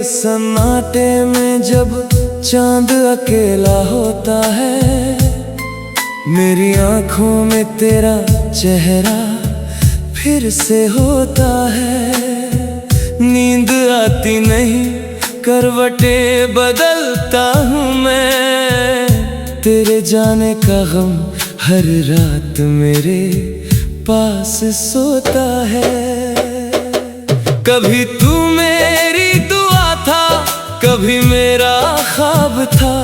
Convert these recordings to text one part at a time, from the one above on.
सन्नाटे में जब चांद अकेला होता है, मेरी आंखों में तेरा चेहरा फिर से होता है। नींद आती नहीं, करवटें बदलता हूँ मैं, तेरे जाने का गम हर रात मेरे पास सोता है। कभी तू मेरी दुआ था, कभी मेरा ख्वाब था,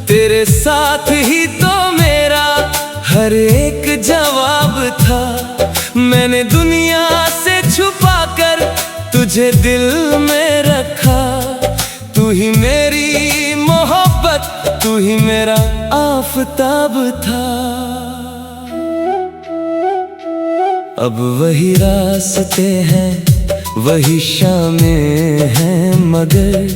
तेरे साथ ही तो मेरा हर एक जवाब था। मैंने दुनिया से छुपा कर तुझे दिल में रखा, तू ही मेरी मोहब्बत, तू ही मेरा आफताब था। अब वही रास्ते हैं, वही शामें हैं, मगर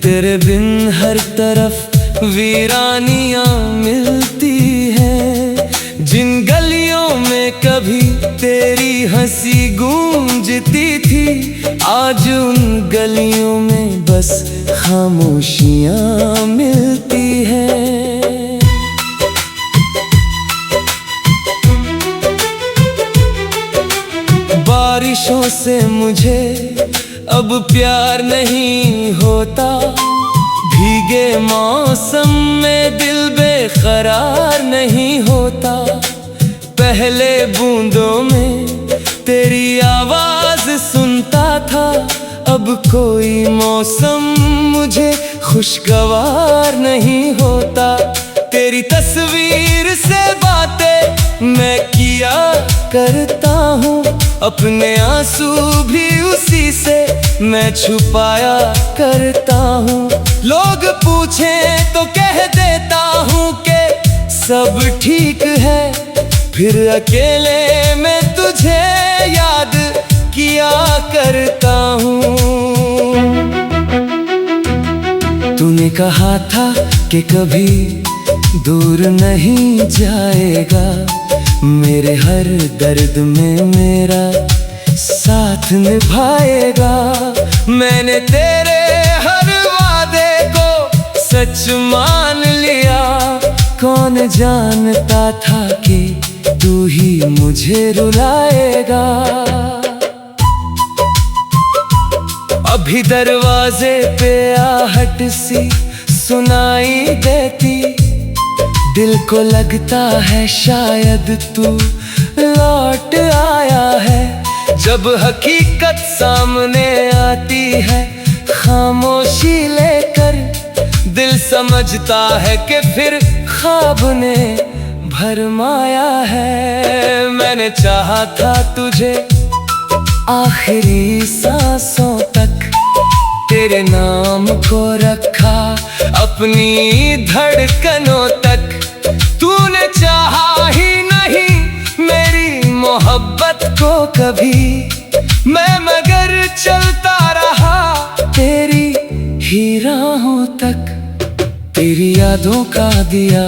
तेरे बिन हर तरफ वीरानियां मिलती हैं। जिन गलियों में कभी तेरी हंसी गूंजती थी, आज उन गलियों में बस खामोशियां मिलती हैं। बारिशों से मुझे अब प्यार नहीं होता, भीगे मौसम में दिल बेकरार नहीं होता। पहले बूंदों में तेरी आवाज सुनता था, अब कोई मौसम मुझे खुशगवार नहीं होता। तेरी तस्वीर से बातें मैं किया करता हूँ, अपने आंसू भी उसी से मैं छुपाया करता हूँ। लोग पूछें तो कह देता हूँ कि सब ठीक है, फिर अकेले में तुझे याद किया करता हूँ। तूने कहा था कि कभी दूर नहीं जाएगा, मेरे हर दर्द में मेरा साथ निभाएगा। मैंने तेरे हर वादे को सच मान लिया, कौन जानता था कि तू ही मुझे रुलाएगा। अभी दरवाजे पे आहट सी सुनाई देती, दिल को लगता है शायद तू लौट आया है। जब हकीकत सामने आती है खामोशी लेकर, दिल समझता है कि फिर ख्वाब ने भरमाया है। मैंने चाहा था तुझे आखिरी सांसों तक, तेरे नाम को रखा अपनी धड़कनों तक। तूने चाहा ही नहीं मेरी मोहब्बत को कभी, मैं मगर चलता रहा तेरी ही राहों तक। तेरी यादों का दिया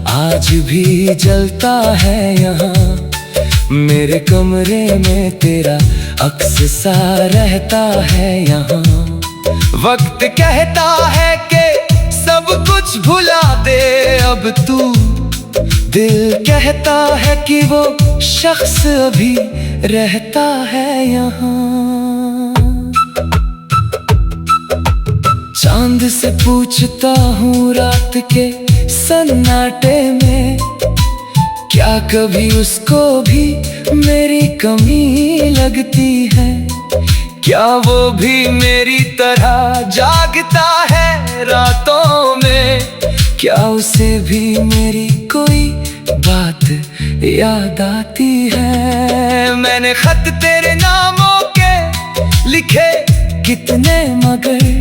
आज भी जलता है यहाँ, मेरे कमरे में तेरा अक्स सा रहता है यहाँ। वक्त कहता है कि सब कुछ भुला दे अब तू, दिल कहता है कि वो शख्स अभी रहता है यहाँ। चांद से पूछता हूँ रात के सन्नाटे में, क्या कभी उसको भी मेरी कमी लगती है? क्या वो भी मेरी तरह जागता है रातों में? क्या उसे भी मेरी कोई बात याद आती है? मैंने खत तेरे नामों के लिखे कितने, मगर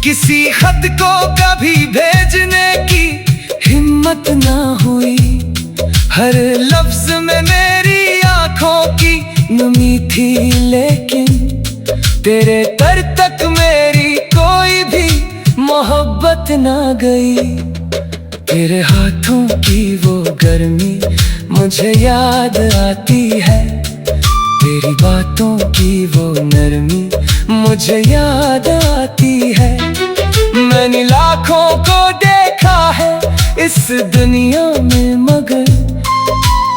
किसी खत को कभी भेजने की हिम्मत ना हुई। हर लफ्ज में मेरी आंखों की नमी थी, लेकिन तेरे तर तक मेरी कोई भी मोहब्बत ना गई। तेरे हाथों की वो गर्मी मुझे याद आती है, तेरी बातों की वो नरमी मुझे याद आती है। मैंने लाखों को देखा है इस दुनिया में, मगर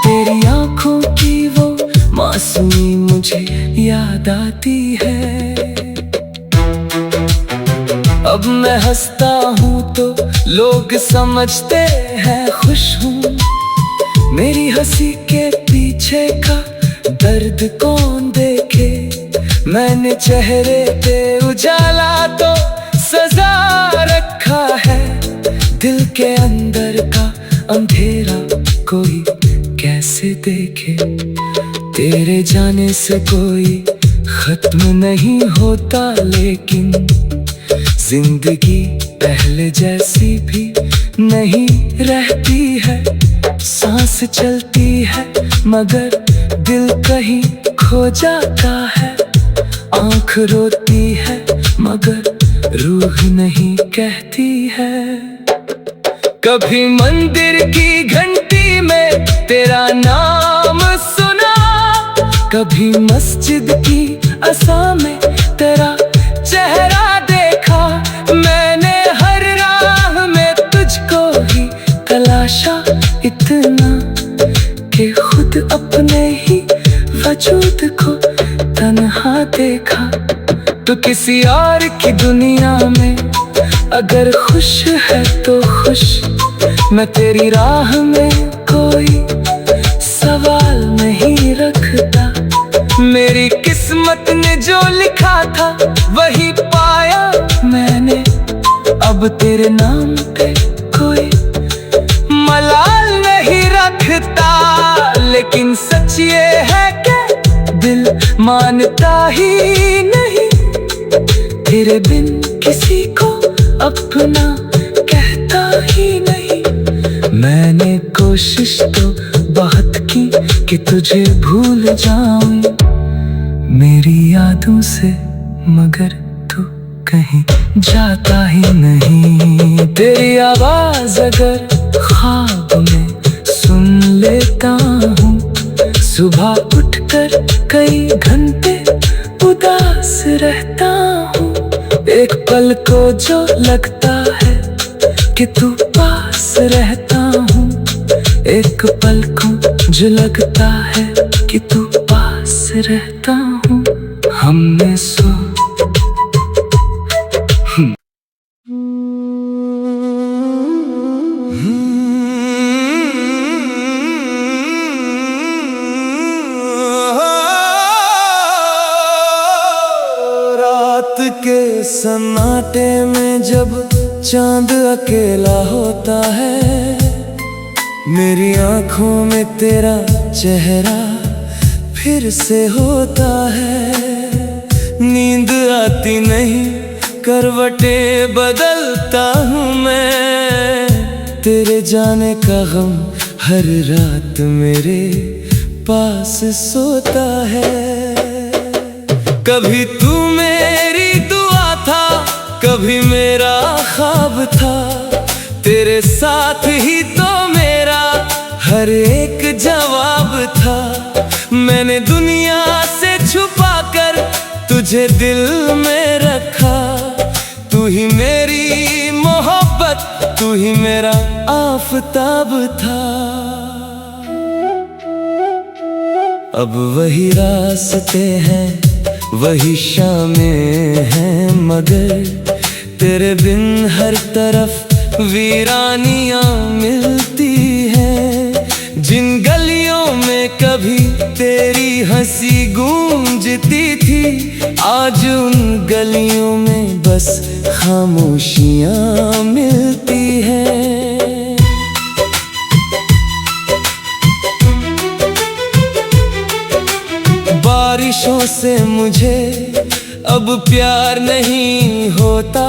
तेरी आंखों की वो मासूमी मुझे याद आती है। अब मैं हंसता हूँ तो लोग समझते हैं खुश हूँ। मेरी हंसी के पीछे का दर्द कौन देखे। मैंने चेहरे पे उजाला तो सजा रखा है। दिल के अंदर का अंधेरा कोई कैसे देखे। तेरे जाने से कोई खत्म नहीं होता, लेकिन जिंदगी पहले जैसी भी नहीं रहती है। सांस चलती है मगर दिल कहीं खो जाता है। आँख रोती है मगर रूह नहीं कहती है। कभी मंदिर की घंटी में तेरा नाम सुना, कभी मस्जिद की अज़ान में तेरा चेहरा देखा। मैंने हर राह में तुझको ही तलाशा, इतना कि खुद अपने ही वजूद को तन्हा देखा। तो किसी और की दुनिया में अगर खुश है तो खुश, मैं तेरी राह में कोई सवाल नहीं रखता। मेरी किस्मत ने जो लिखा था वही पाया मैंने। अब तेरे नाम पे कोई मलाल नहीं रखता, लेकिन सच ये है कि दिल मानता ही नहीं। तेरे बिन किसी को अपना कहता ही नहीं। मैंने कोशिश तो बहुत की कि तुझे भूल जाऊं मेरी यादों से, मगर तू कहीं जाता ही नहीं। तेरी आवाज अगर ख्वाब में सुन लेता हूँ, सुबह उठकर कई घंटे उदास रहता हूँ। एक पल को जो लगता है कि तू पास रहता हूँ, एक पल को जो लगता है कि तू पास रहता हूँ। हमने सो रात के सन्नाटे में जब चांद अकेला होता है, मेरी आंखों में तेरा चेहरा फिर से होता है। नींद आती नहीं, करवटें बदलता हूँ मैं। तेरे जाने का गम हर रात मेरे पास सोता है। कभी तू मेरी दुआ था, कभी मेरा ख्वाब था। तेरे साथ ही तो मेरा हर एक जवाब था। मैंने दुनिया से छुपा कर तुझे दिल में रखा। तू ही मेरी मोहब्बत, तू ही मेरा आफताब था। अब वही रास्ते हैं, वही शामें हैं, मगर तेरे बिन हर तरफ वीरानियां मिलती हैं। जिन गलियों में कभी तेरी हंसी गूंजती थी, आज उन गलियों में बस खामोशियां मिलती हैं। बारिशों से मुझे अब प्यार नहीं होता।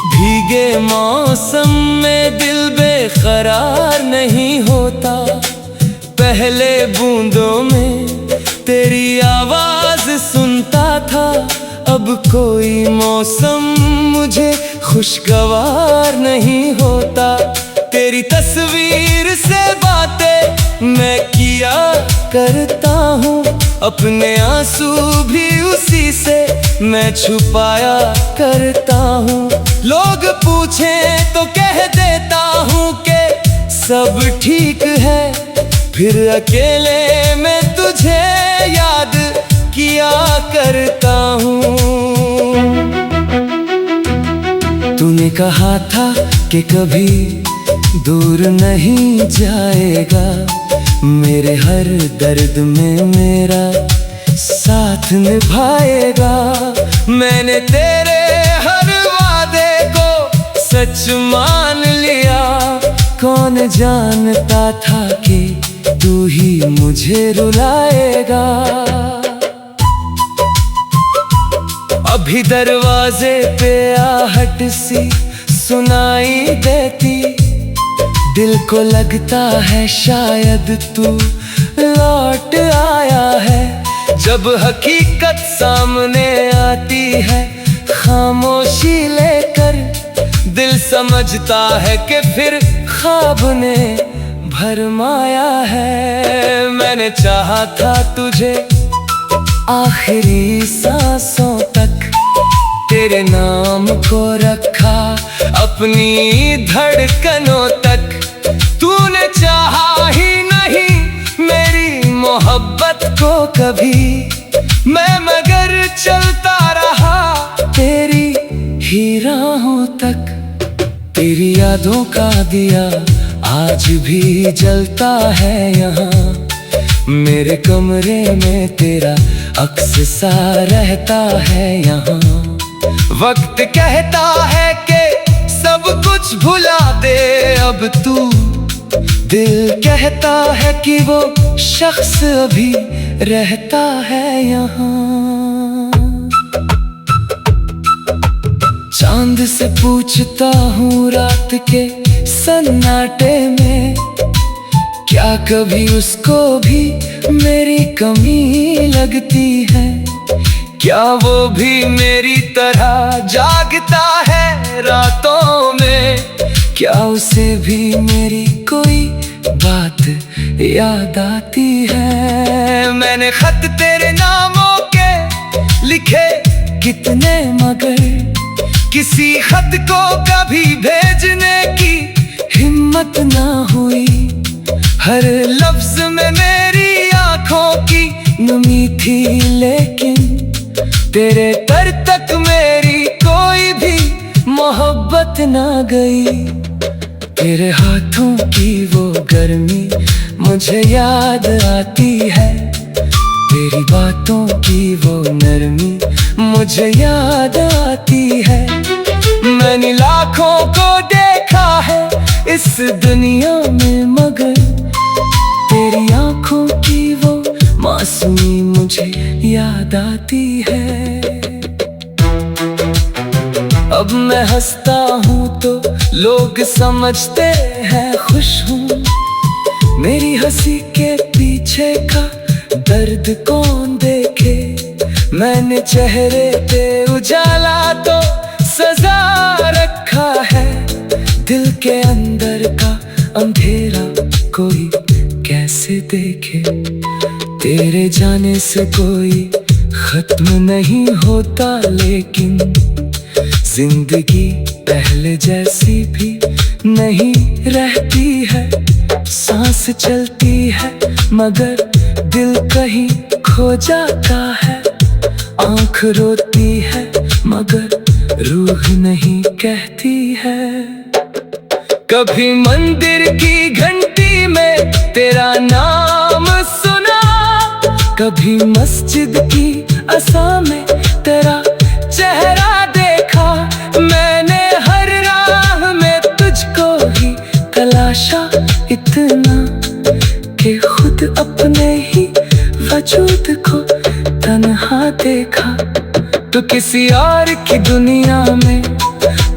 भीगे मौसम में दिल बेकरार नहीं होता। पहले बूंदों में तेरी आवाज सुनता था, अब कोई मौसम मुझे खुशगवार नहीं होता। तेरी तस्वीर से बातें मैं किया करता हूँ, अपने आंसू भी उसी से मैं छुपाया करता हूँ। लोग पूछें तो कह देता हूँ कि सब ठीक है, फिर अकेले में तुझे याद किया करता हूँ। तूने कहा था कि कभी दूर नहीं जाएगा, मेरे हर दर्द में मेरा साथ निभाएगा। मैंने तेरे हर वादे को सच मान लिया, कौन जानता था कि तू ही मुझे रुलाएगा। अभी दरवाजे पे आहट सी सुनाई देती, दिल को लगता है शायद तू लौट आया है। जब हकीकत सामने आती है खामोशी लेकर, दिल समझता है कि फिर ख्वाब ने भरमाया है। मैंने चाहा था तुझे आखिरी सांसों तक, तेरे नाम को रखा अपनी धड़कनों तक। तूने चाहा ही नहीं मेरी मोहब्बत को कभी, मैं मगर चलता रहा तेरी ही राहों तक। तेरी यादों का दिया आज भी जलता है यहाँ, मेरे कमरे में तेरा अक्स सा रहता है यहाँ। वक्त कहता है कि सब कुछ भुला दे अब तू, दिल कहता है कि वो शख्स अभी रहता है यहाँ। चांद से पूछता हूँ रात के सन्नाटे में, क्या कभी उसको भी मेरी कमी लगती है? क्या वो भी मेरी तरह जागता है रातों में? क्या उसे भी मेरी कोई बात याद आती है? मैंने खत तेरे नामों के लिखे कितने, मगर किसी खत को कभी भेजने की हिम्मत ना हुई। हर लफ्ज में मेरी आंखों की नमी थी, लेकिन तेरे तर तक मेरी कोई भी मोहब्बत ना गई। तेरे हाथों की वो गर्मी मुझे याद आती है, तेरी बातों की वो नरमी मुझे याद आती है। मैंने लाखों को देखा है इस दुनिया में, मगर तेरी आंखों की वो मासूमी मुझे याद आती है। अब मैं हंसता हूँ तो लोग समझते हैं खुश हूँ, मेरी हंसी के पीछे का दर्द कौन देखे? मैंने चेहरे पे उजाला तो सजा रखा है, दिल के अंदर का अंधेरा कोई कैसे देखे? तेरे जाने से कोई खत्म नहीं होता, लेकिन जिंदगी पहले जैसी भी नहीं रहती है। सांस चलती है मगर दिल कहीं खो जाता है, आँख रोती है मगर रूह नहीं कहती है। कभी मंदिर की घंटी में तेरा नाम सुना, कभी मस्जिद की अज़ान में तेरा चेहरा देखा। मैंने हर राह में तुझको ही तलाशा इतना कि खुद अपने ही वजूद को तन्हा देखा। तो किसी और की दुनिया में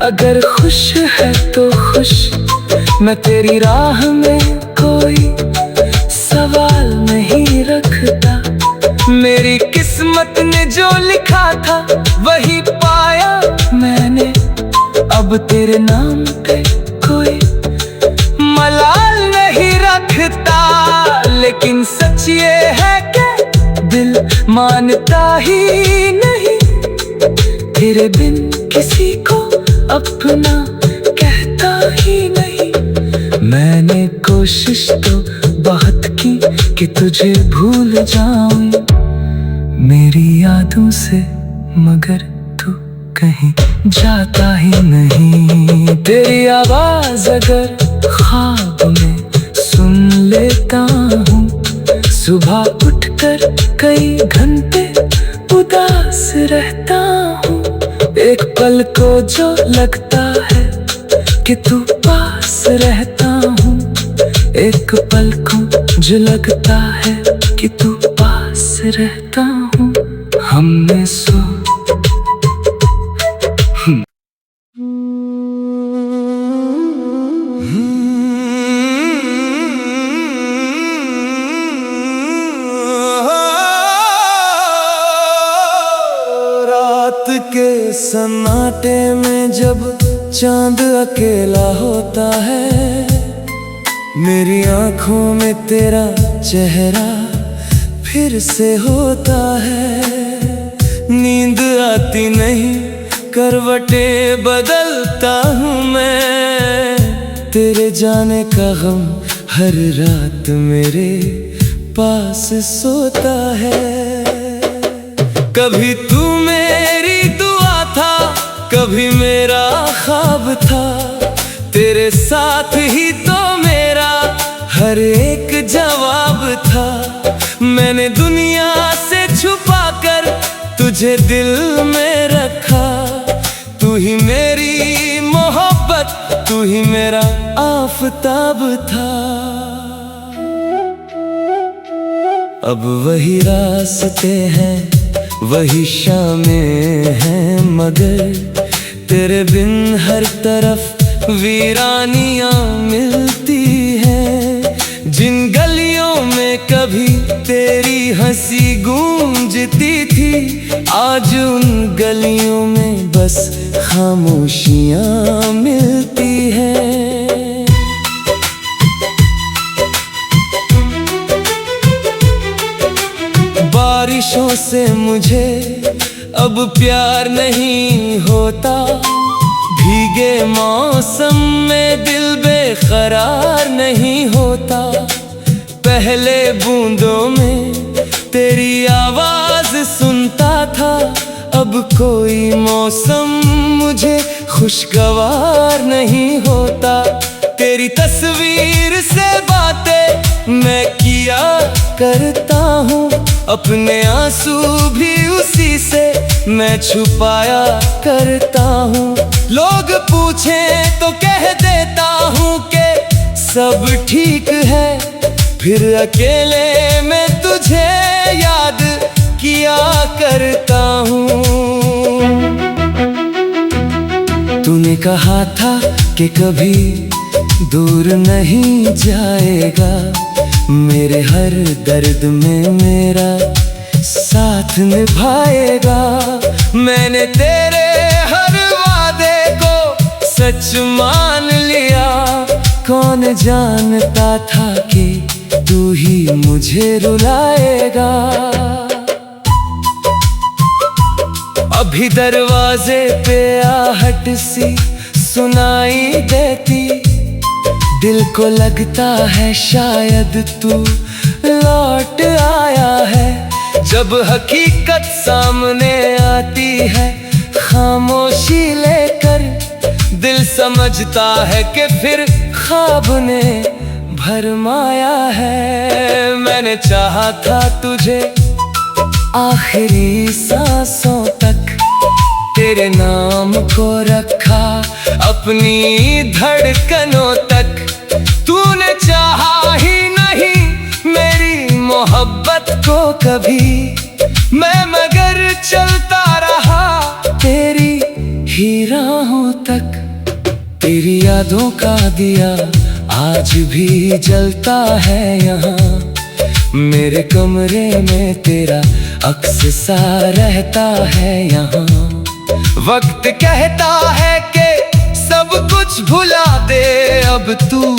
अगर खुश है तो खुश, मैं तेरी राह में कोई सवाल नहीं रखता। मेरी किस्मत ने जो लिखा था वही पाया मैंने, अब तेरे नाम पे कोई मलाल नहीं रखता। लेकिन सच ये है कि दिल मानता ही नहीं, तेरे बिन किसी को अपना कहता ही नहीं। मैंने कोशिश तो बहुत की कि तुझे भूल जाऊं मेरी यादों से, मगर तू कहीं जाता ही नहीं। तेरी आवाज अगर ख्वाब में सुन लेता हूँ, सुबह उठकर कई घंटे उदास रहता हूँ। एक पल को जो लगता है कि तू पास रहता हूँ, एक पल को जो लगता है कि तू पास रहता हूँ। हमने रात के सन्नाटे में जब चांद अकेला होता है, मेरी आंखों में तेरा चेहरा फिर से होता है। नींद आती नहीं, करवटें बदलता हूँ मैं, तेरे जाने का गम हर रात मेरे पास सोता है। कभी तू मेरी दुआ था, कभी मेरा ख्वाब था, तेरे साथ ही तो मेरा हर एक जवाब था। मैंने दुनिया से छुपा कर तुझे दिल में रखा, तू ही मेरी मोहब्बत, तू ही मेरा आफताब था। अब वही रास्ते हैं, वही शामें हैं, मगर तेरे बिन हर तरफ वीरानियां मिलती हैं। जिन गलियों में कभी तेरी हंसी गूंजती थी, आज उन गलियों में बस खामोशियां मिलती हैं। बारिशों से मुझे अब प्यार नहीं होता, भीगे मौसम में दिल बेकरार नहीं होता। पहले बूंदों में तेरी आवाज सुनता था, अब कोई मौसम मुझे खुशगवार नहीं होता। तेरी तस्वीर से बातें मैं किया करता हूँ, अपने आंसू भी उसी से मैं छुपाया करता हूँ। लोग पूछे तो कह देता हूँ कि सब ठीक है, फिर अकेले में तुझे याद किया करता हूँ। तूने कहा था कि कभी दूर नहीं जाएगा, मेरे हर दर्द में मेरा साथ निभाएगा। मैंने तेरे हर वादे को सच मान लिया, कौन जानता था कि तू ही मुझे रुलाएगा। अभी दरवाजे पे आहट सी सुनाई देती, दिल को लगता है शायद तू लौट आया है। जब हकीकत सामने आती है खामोशी लेकर, दिल समझता है कि फिर ख्वाब ने भरमाया है। मैंने चाहा था तुझे आखिरी सांसों तक, तेरे नाम को रखा अपनी धड़कनों तक। तूने चाहा ही नहीं मेरी मोहब्बत को कभी, मैं मगर चलता रहा तेरी ही राहों तक। तेरी यादों का दिया आज भी जलता है यहाँ, मेरे कमरे में तेरा अक्स सा रहता है यहाँ। वक्त कहता है कि सब कुछ भुला दे अब तू,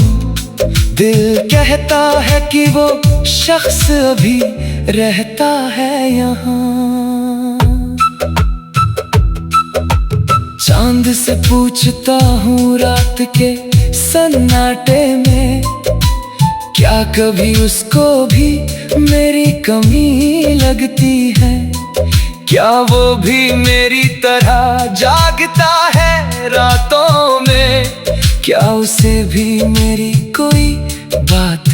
दिल कहता है कि वो शख्स अभी रहता है यहाँ। चांद से पूछता हूँ रात के सन्नाटे में, क्या कभी उसको भी मेरी कमी लगती है? क्या वो भी मेरी तरह जागता है रातों में? क्या उसे भी मेरी कोई बात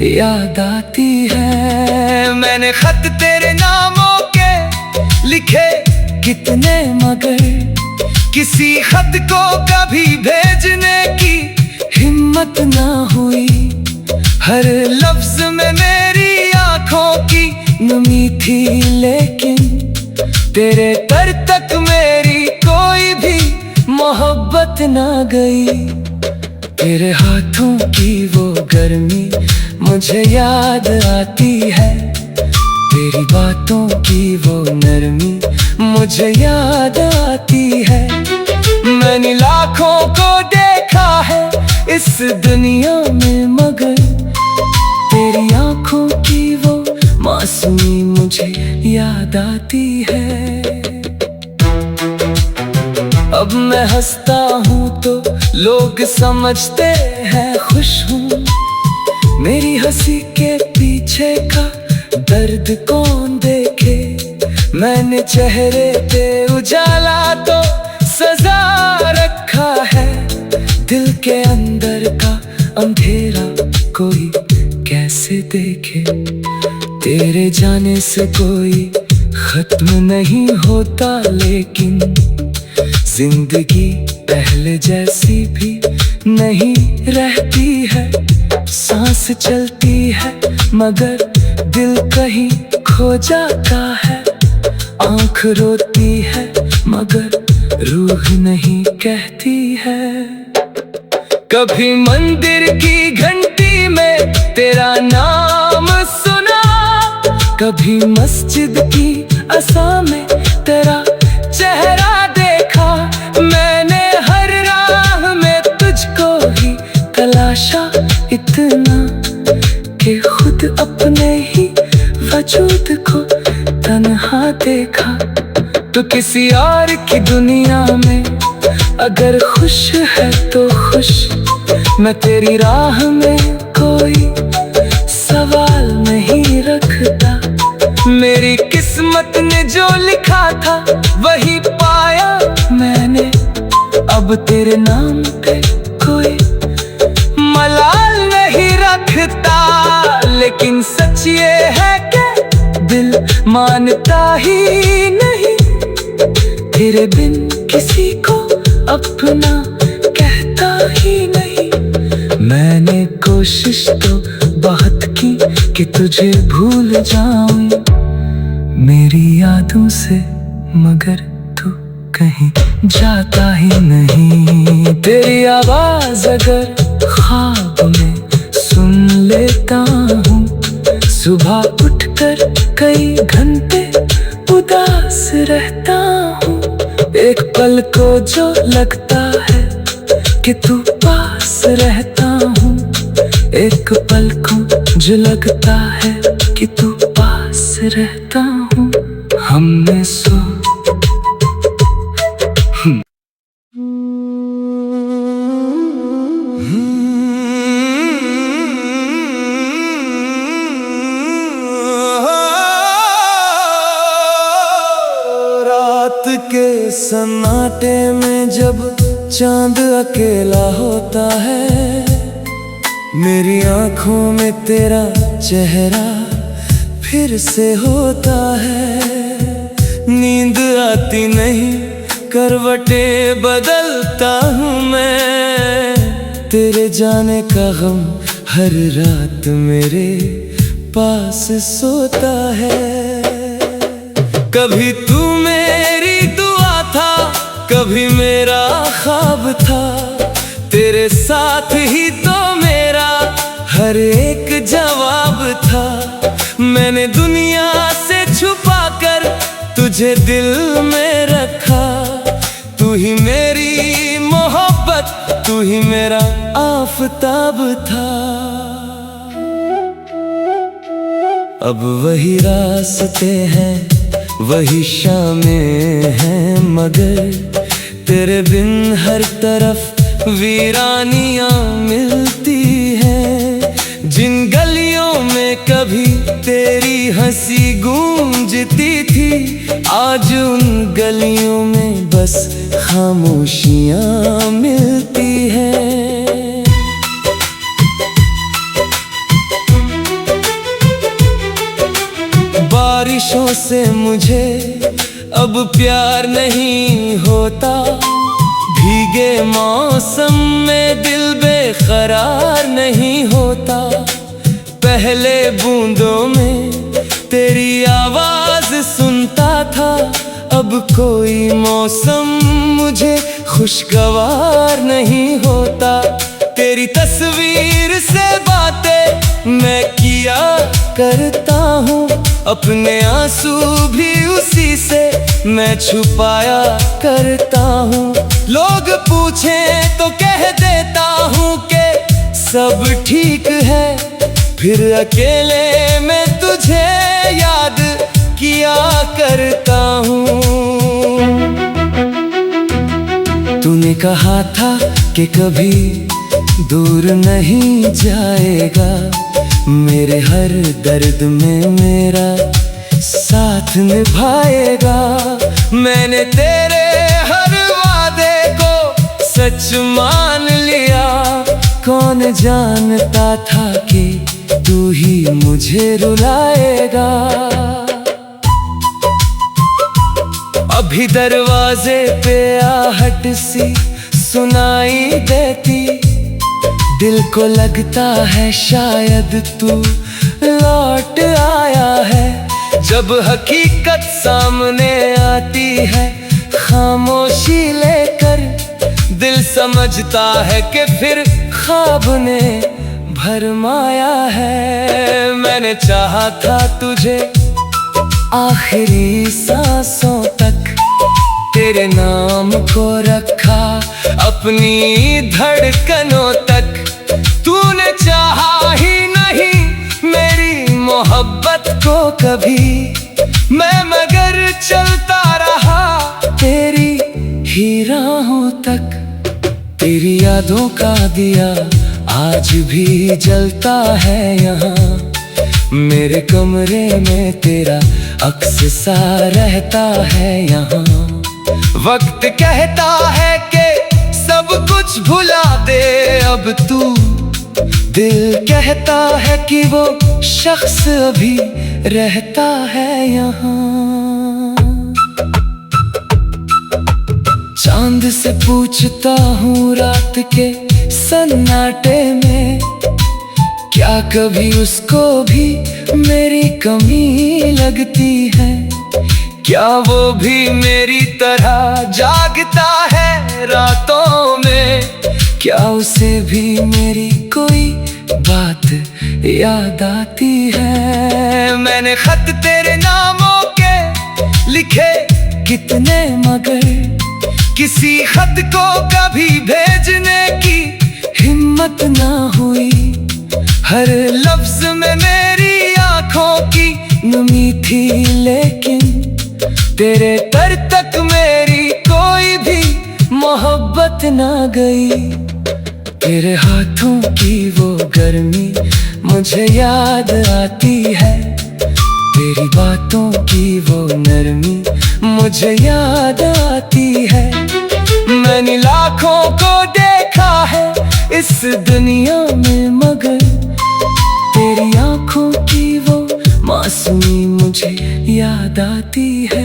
याद आती है? मैंने खत तेरे नामों के लिखे कितने, मगर किसी खत को कभी भेजने की हिम्मत ना हुई। हर लफ्ज में मेरी आंखों की नमी थी, लेकिन तेरे तर तक मेरी कोई भी मोहब्बत ना गई। तेरे हाथों की वो गर्मी मुझे याद आती है, तेरी बातों की वो नरमी मुझे याद आती है। मैंने लाखों को देखा है इस दुनिया में, मगर तेरी आंखों की वो मासूमी मुझे याद आती है। अब मैं हंसता हूँ तो लोग समझते हैं खुश हूँ, मेरी हंसी के पीछे का दर्द कौन देखे? मैंने चेहरे पे उजाला तो सजा रखा है, दिल के अंदर का अंधेरा कोई कैसे देखे? तेरे जाने से कोई खत्म नहीं होता, लेकिन जिंदगी पहले जैसी भी नहीं रहती है। सांस चलती है मगर दिल कहीं खो जाता है, आँख रोती है मगर रूह नहीं कहती है। कभी मंदिर की घंटी में तेरा नाम सुना, कभी मस्जिद की अज़ान में तेरा चेहरा देखा। मैंने हर राह में तुझको ही तलाशा, इतना कि खुद अपने ही वजूद को तन्हा देखा। तो किसी और की दुनिया में अगर खुश है तो खुश, मैं तेरी राह में कोई सवाल नहीं रखता। मेरी किस्मत ने जो लिखा था वही पाया मैंने, अब तेरे नाम पे कोई मलाल नहीं रखता। लेकिन सच ये है कि दिल मानता ही नहीं, तेरे बिन किसी को अपना कहता ही नहीं। मैंने कोशिश तो बहुत की कि तुझे भूल जाऊं मेरी यादों से, मगर तू कहीं जाता ही नहीं। तेरी आवाज अगर ख्वाब में सुन लेता हूँ, सुबह उठकर कई घंटे उदास रहता हूँ। एक पल को जो लगता है कि तू पास रहता हूँ, एक पल को जो लगता है कि तू पास रहता हूँ। हमने सो रात के सन्नाटे में जब चांद अकेला होता है, मेरी आँखों में तेरा चेहरा फिर से होता है। नींद आती नहीं, करवटें बदलता हूँ मैं, तेरे जाने का गम हर रात मेरे पास सोता है। कभी तू मेरी दुआ था, कभी मेरा ख्वाब था, तेरे साथ ही तो मेरा हर एक जवाब था। मैंने दुनिया से छुपा कर तुझे दिल में रखा, तू ही मेरी मोहब्बत, तू ही मेरा आफताब था। अब वही रास्ते हैं, वही शामें हैं, मगर तेरे बिन हर तरफ वीरानियां मिलती हैं। जिन गलियों में कभी तेरी हंसी गूंजती थी, आज उन गलियों में बस खामोशियां मिलती हैं। बारिशों से मुझे अब प्यार नहीं होता, भीगे मौसम में दिल बेकरार नहीं होता। पहले बूंदों में तेरी आवाज सुनता था, अब कोई मौसम मुझे खुशगवार नहीं होता। तेरी तस्वीर से बातें मैं किया करता हूँ, अपने आंसू भी उसी से मैं छुपाया करता हूँ। लोग पूछें तो कह देता हूँ कि सब ठीक है, फिर अकेले में तुझे याद किया करता हूँ। तूने कहा था कि कभी दूर नहीं जाएगा, मेरे हर दर्द में मेरा साथ निभाएगा। मैंने तेरे हर वादे को सच मान लिया, कौन जानता था कि तू ही मुझे रुलाएगा। अभी दरवाजे पे आहट सी सुनाई देती, दिल को लगता है शायद तू लौट आया है। जब हकीकत सामने आती है खामोशी लेकर, दिल समझता है कि फिर ख्वाब ने भरमाया है। मैंने चाहा था तुझे आखिरी सांसों तक, तेरे नाम को रखा अपनी धड़कनों तक। तूने चाहा ही नहीं मेरी मोहब्बत को कभी, मैं मगर चलता रहा तेरी ही राहों तक। तेरी यादों का दिया आज भी जलता है यहाँ, मेरे कमरे में तेरा अक्स सा रहता है यहाँ। वक्त कहता है कि सब कुछ भुला दे अब तू, दिल कहता है कि वो शख्स अभी रहता है यहाँ। चांद से पूछता हूँ रात के सन्नाटे में, क्या कभी उसको भी मेरी कमी लगती है? क्या वो भी मेरी तरह जागता है रातों में? क्या उसे भी मेरी कोई बात याद आती है? मैंने खत तेरे नामों के लिखे कितने, मगर किसी खत को कभी भेजने की हिम्मत ना हुई। हर लफ्ज में मेरी आंखों की नमी थी, लेकिन तेरे तर तक मेरी कोई भी मोहब्बत ना गई। तेरे हाथों की वो गर्मी मुझे याद आती है, तेरी बातों की वो नरमी मुझे याद आती है। मैंने लाखों को देखा है इस दुनिया में, मगर तेरी आंखों की वो मासूमी मुझे याद आती है।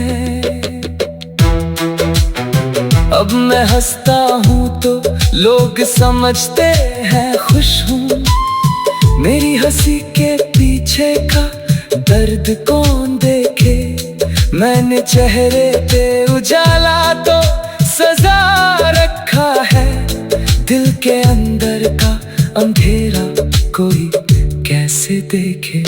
अब मैं हंसता हूँ तो लोग समझते हैं खुश हूँ, मेरी हंसी के पीछे का दर्द कौन देखे? मैंने चेहरे पे उजाला तो सजा रखा है, दिल के अंदर का अंधेरा कोई कैसे देखे?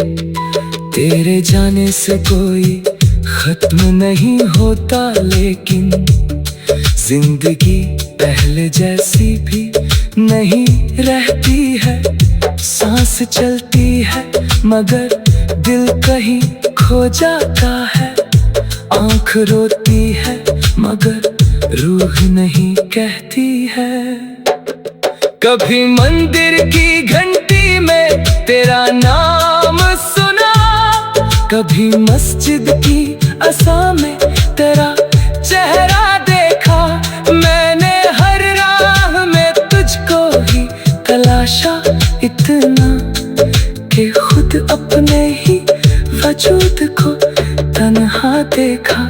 तेरे जाने से कोई खत्म नहीं होता, लेकिन जिंदगी पहले जैसी भी नहीं रहती है। सांस चलती है मगर दिल कहीं खो जाता है, आंख रोती है मगर रूह नहीं कहती है। कभी मंदिर की घंटी में तेरा नाम सुना, कभी मस्जिद की अज़ान में तेरा चेहरा देखा। मैंने हर राह में तुझको ही तलाशा, इतना कि खुद अपने ही वजूद को तन्हा देखा।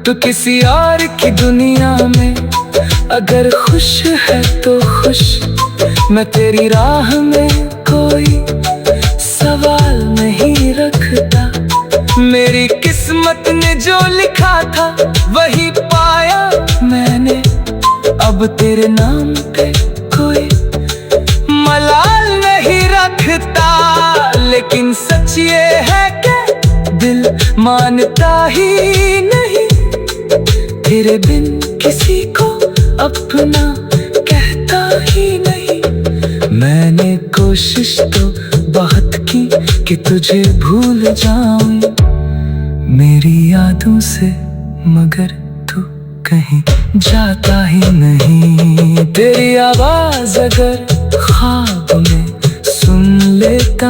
तो किसी और की दुनिया में अगर खुश है तो खुश, मैं तेरी राह में कोई सवाल नहीं रखता। मेरी किस्मत ने जो लिखा था वही पाया मैंने, अब तेरे नाम पे कोई मलाल नहीं रखता। लेकिन सच ये है कि दिल मानता ही नहीं, तेरे बिन किसी को अपना कहता ही नहीं। मैंने कोशिश तो बहुत की कि तुझे भूल जाऊं मेरी यादों से, मगर तू कहीं जाता ही नहीं। तेरी आवाज अगर ख्वाब में सुन लेता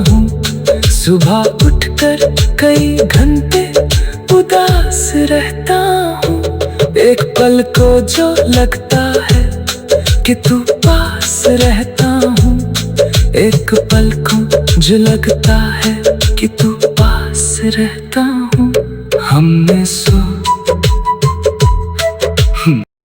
हूँ, सुबह उठकर कई घंटे उदास रहता हूँ। एक पल को जो लगता है कि तू पास रहता हूँ, एक पल को जो लगता है कि तू पास रहता हूँ।